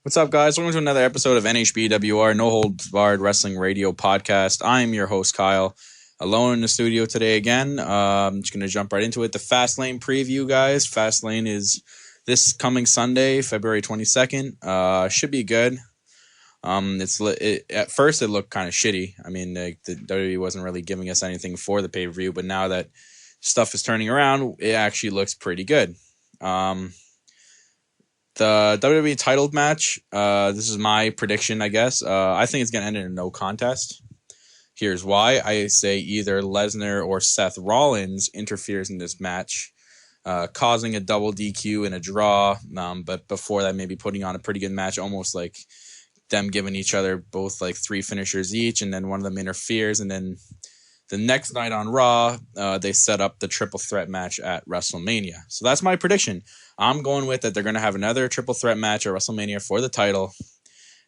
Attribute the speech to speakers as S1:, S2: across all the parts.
S1: What's up, guys? Welcome to another episode of NHBWR, No Holds Barred Wrestling Radio Podcast. I'm your host, Kyle, alone in the studio today again. I'm just going to jump right into it. The Fastlane preview, guys. Fastlane is this coming Sunday, February 22nd. Should be good. At first, it looked kind of shitty. I mean, the WWE wasn't really giving us anything for the pay-per-view, but now that stuff is turning around, it actually looks pretty good. The WWE title match, this is my prediction, I guess. I think it's going to end in a no contest. Here's why. I say either Lesnar or Seth Rollins interferes in this match, causing a double DQ and a draw. But before that, maybe putting on a pretty good match, almost like them giving each other both like 3 finishers each, and then one of them interferes. And then the next night on Raw, they set up the triple threat match at WrestleMania. So that's my prediction. I'm going with that they're going to have another triple threat match at WrestleMania for the title,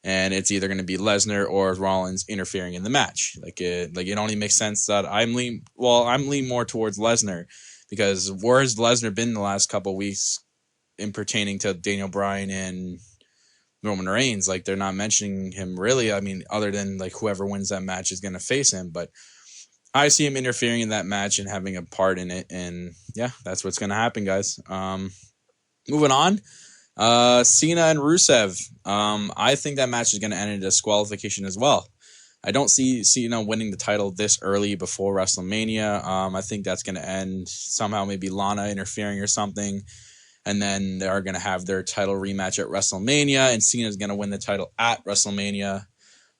S1: and it's either going to be Lesnar or Rollins interfering in the match. It only makes sense that I'm leaning more towards Lesnar, because where has Lesnar been the last couple of weeks in pertaining to Daniel Bryan and Roman Reigns? Like, they're not mentioning him really. I mean, other than like whoever wins that match is going to face him, but I see him interfering in that match and having a part in it, and yeah, that's what's going to happen, guys. Moving on, Cena and Rusev. I think that match is going to end in disqualification as well. I don't see Cena winning the title this early before WrestleMania. I think that's going to end somehow, maybe Lana interfering or something, and then they are going to have their title rematch at WrestleMania, and Cena is going to win the title at WrestleMania.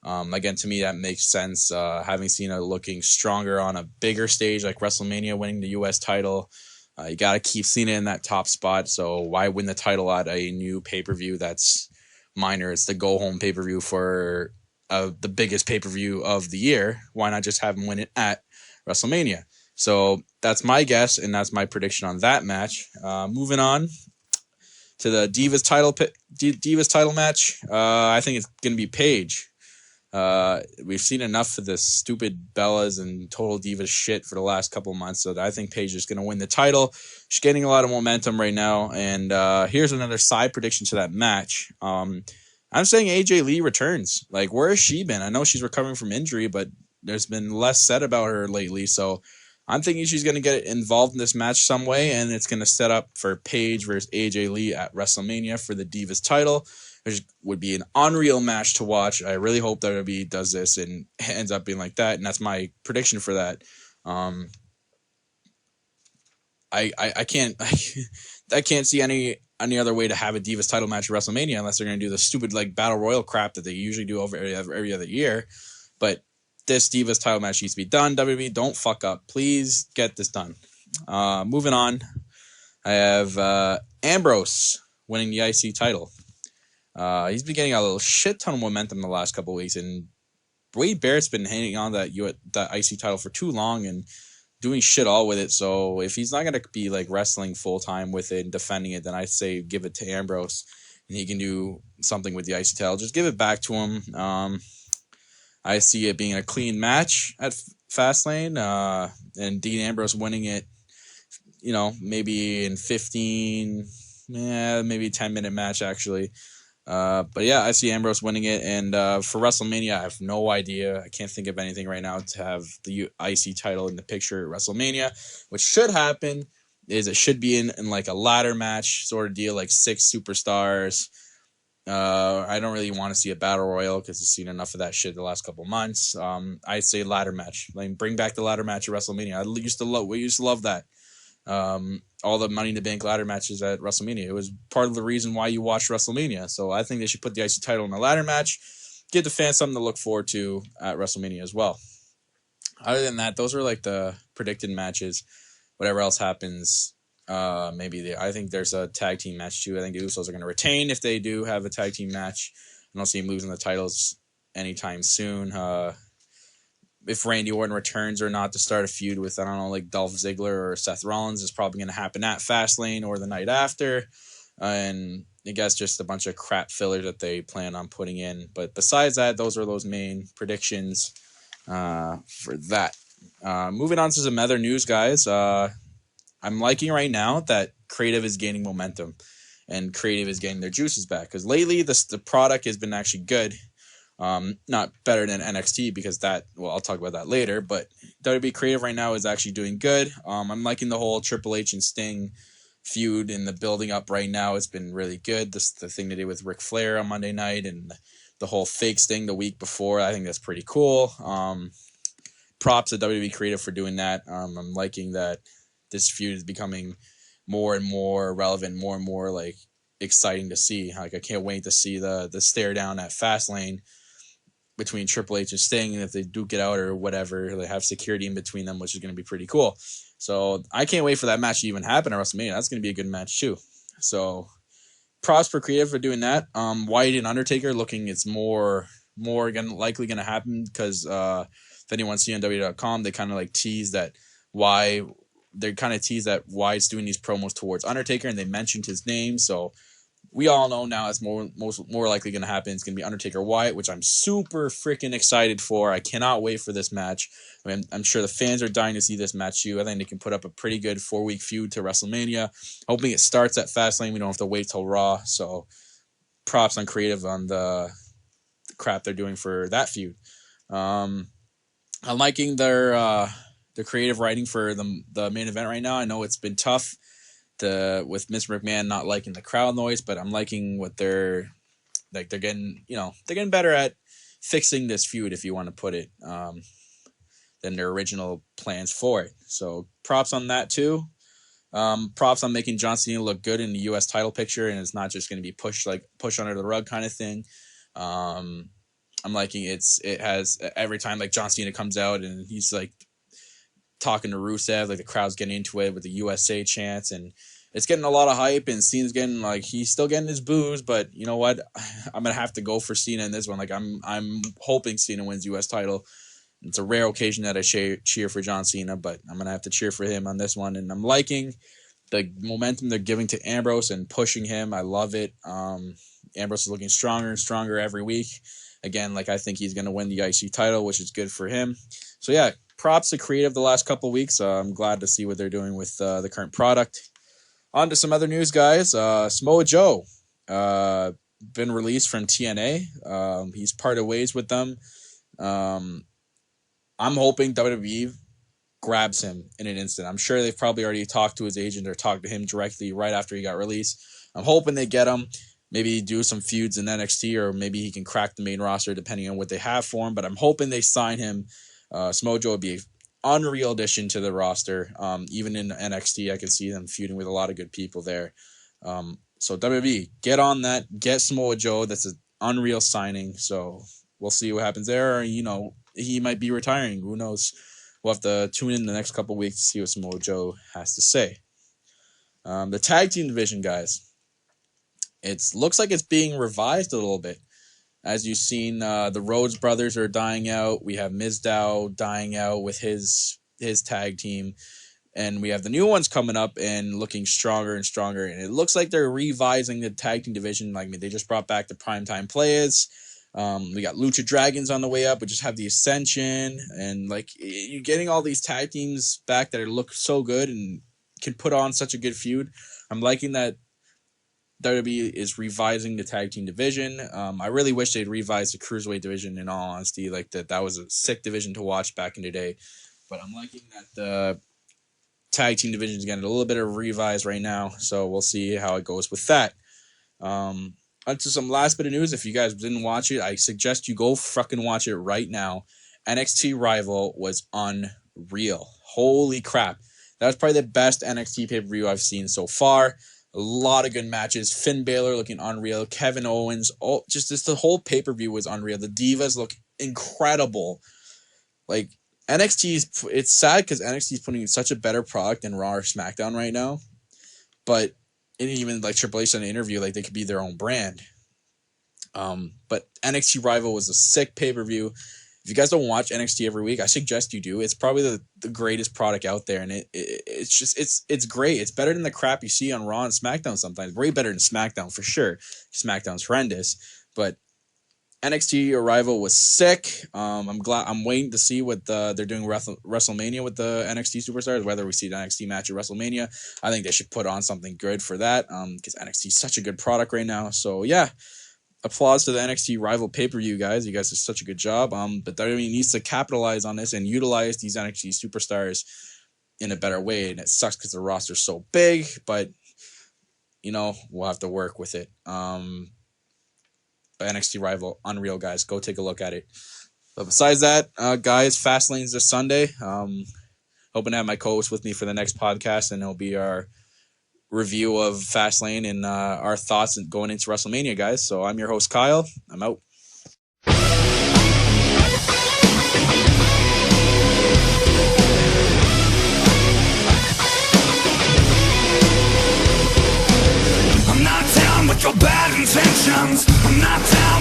S1: Again, to me, that makes sense. Having Cena looking stronger on a bigger stage like WrestleMania, winning the U.S. title. You got to keep Cena in that top spot. So why win the title at a new pay-per-view that's minor? It's the go-home pay-per-view for the biggest pay-per-view of the year. Why not just have him win it at WrestleMania? So that's my guess, and that's my prediction on that match. Moving on to the Divas title match. I think it's going to be Paige. We've seen enough of this stupid Bellas and Total Divas shit for the last couple of months, so I think Paige is going to win the title. She's getting a lot of momentum right now, and here's another side prediction to that match. I'm saying AJ Lee returns. Like, where has she been? I know she's recovering from injury, but there's been less said about her lately, so I'm thinking she's going to get involved in this match some way, and it's going to set up for Paige versus AJ Lee at WrestleMania for the Divas title, which would be an unreal match to watch. I really hope WWE does this and ends up being like that, and that's my prediction for that. I can't see any other way to have a Divas title match at WrestleMania unless they're going to do the stupid like Battle Royal crap that they usually do over every other year. But this Divas title match needs to be done. WWE, don't fuck up. Please get this done. Moving on, I have Ambrose winning the IC title. He's been getting a little shit ton of momentum the last couple of weeks, and Wade Barrett's been hanging on that IC title for too long and doing shit all with it. So if he's not going to be like wrestling full time with it and defending it, then I say give it to Ambrose, and he can do something with the IC title. Just give it back to him. I see it being a clean match at Fastlane, and Dean Ambrose winning it, maybe in 15, maybe 10-minute match actually. But yeah, I see Ambrose winning it, and for WrestleMania, I have no idea. I can't think of anything right now to have the IC title in the picture at WrestleMania. What should happen is it should be in like a ladder match sort of deal, like 6 superstars. I don't really want to see a battle royal because I've seen enough of that shit the last couple months. I say ladder match. Like, bring back the ladder match at WrestleMania. We used to love that. All the Money in the Bank ladder matches at WrestleMania. It was part of the reason why you watched WrestleMania. So I think they should put the IC title in a ladder match, give the fans something to look forward to at WrestleMania as well. Other than that, those are like the predicted matches. Whatever else happens, I think there's a tag team match too. I think the Usos are going to retain if they do have a tag team match. I don't see them losing the titles anytime soon. If Randy Orton returns or not to start a feud with, like Dolph Ziggler or Seth Rollins is probably going to happen at Fastlane or the night after. And I guess just a bunch of crap fillers that they plan on putting in. But besides that, those are those main predictions for that. Moving on to some other news, guys. I'm liking right now that creative is gaining momentum. and creative is getting their juices back. Because lately, the product has been actually good. Not better than NXT because I'll talk about that later. But WWE Creative right now is actually doing good. I'm liking the whole Triple H and Sting feud and the building up right now. It's been really good. The thing they did with Ric Flair on Monday night and the whole fake Sting the week before. I think that's pretty cool. Props to WWE Creative for doing that. I'm liking that this feud is becoming more and more relevant, more and more like exciting to see. Like I can't wait to see the stare down at Fastlane between Triple H and Sting, and if they duke it out or whatever, they have security in between them, which is going to be pretty cool. So I can't wait for that match to even happen at WrestleMania. That's going to be a good match too. So props for Creative for doing that. White and Undertaker looking it's more likely going to happen because if anyone's seen on WWE.com, they kind of like tease that White's doing these promos towards Undertaker, and they mentioned his name. So we all know now it's more likely going to happen. It's going to be Undertaker Wyatt, which I'm super freaking excited for. I cannot wait for this match. I mean, I'm sure the fans are dying to see this match too. I think they can put up a pretty good 4-week feud to WrestleMania. Hoping it starts at Fastlane. We don't have to wait till Raw. So props on Creative on the crap they're doing for that feud. I'm liking their creative writing for the main event right now. I know it's been tough with Mr. McMahon not liking the crowd noise, but I'm liking what they're getting better at fixing this feud, if you want to put it, than their original plans for it. So props on that too. Props on making John Cena look good in the U.S. title picture, and it's not just going to be pushed under the rug kind of thing. I'm liking it has every time like John Cena comes out and he's like talking to Rusev, like the crowd's getting into it with the USA chants, and it's getting a lot of hype, and Cena's getting like he's still getting his boos, but you know what? I'm gonna have to go for Cena in this one. Like I'm hoping Cena wins US title. It's a rare occasion that I cheer for John Cena, but I'm gonna have to cheer for him on this one, and I'm liking the momentum they're giving to Ambrose and pushing him. I love it. Ambrose is looking stronger and stronger every week. Again, like I think he's gonna win the IC title, which is good for him. So yeah. Props to Creative the last couple weeks. I'm glad to see what they're doing with the current product. On to some other news, guys. Samoa Joe been released from TNA. He's parted ways with them. I'm hoping WWE grabs him in an instant. I'm sure they've probably already talked to his agent or talked to him directly right after he got released. I'm hoping they get him. Maybe do some feuds in NXT, or maybe he can crack the main roster depending on what they have for him. But I'm hoping they sign him. Samoa Joe would be an unreal addition to the roster. Even in NXT, I could see them feuding with a lot of good people there. So WWE, get on that. Get Samoa Joe. That's an unreal signing. So we'll see what happens there. You know, he might be retiring. Who knows? We'll have to tune in the next couple of weeks to see what Samoa Joe has to say. The tag team division, guys. It looks like it's being revised a little bit. As you've seen, the Rhodes brothers are dying out. We have Mizdow dying out with his tag team. And we have the new ones coming up and looking stronger and stronger. And it looks like they're revising the tag team division. Like, I mean, they just brought back the Primetime Players. We got Lucha Dragons on the way up. We just have the Ascension. And, like, you're getting all these tag teams back that look so good and can put on such a good feud. I'm liking that WWE is revising the tag team division. I really wish they'd revise the Cruiserweight division, in all honesty. Like, that was a sick division to watch back in the day. But I'm liking that the tag team division is getting a little bit of revise right now. So we'll see how it goes with that. Onto some last bit of news. If you guys didn't watch it, I suggest you go fucking watch it right now. NXT Rival was unreal. Holy crap. That was probably the best NXT pay-per-view I've seen so far. A lot of good matches. Finn Balor looking unreal. Kevin Owens. Oh, just the whole pay-per-view was unreal. The Divas look incredible. Like, it's sad because NXT is putting in such a better product than Raw or SmackDown right now. But even like Triple H in an interview, like they could be their own brand. But NXT Rival was a sick pay-per-view. If you guys don't watch NXT every week, I suggest you do. It's probably the greatest product out there, and it's great. It's better than the crap you see on Raw and SmackDown sometimes. Way better than SmackDown for sure. SmackDown's horrendous, but NXT Arrival was sick. I'm waiting to see what they're doing WrestleMania with the NXT superstars, whether we see the NXT match at WrestleMania. I think they should put on something good for that, because NXT is such a good product right now. So yeah, applause to the NXT Rival pay-per-view guys. You guys did such a good job. But WWE needs to capitalize on this and utilize these NXT superstars in a better way. And it sucks because the roster's so big, but we'll have to work with it. NXT Rival, unreal, guys. Go take a look at it. But besides that, guys, Fastlane's this Sunday. Hoping to have my co-host with me for the next podcast, and it'll be our review of Fastlane and our thoughts going into WrestleMania, guys. So I'm your host, Kyle. I'm out. I'm not down with your bad intentions. I'm not down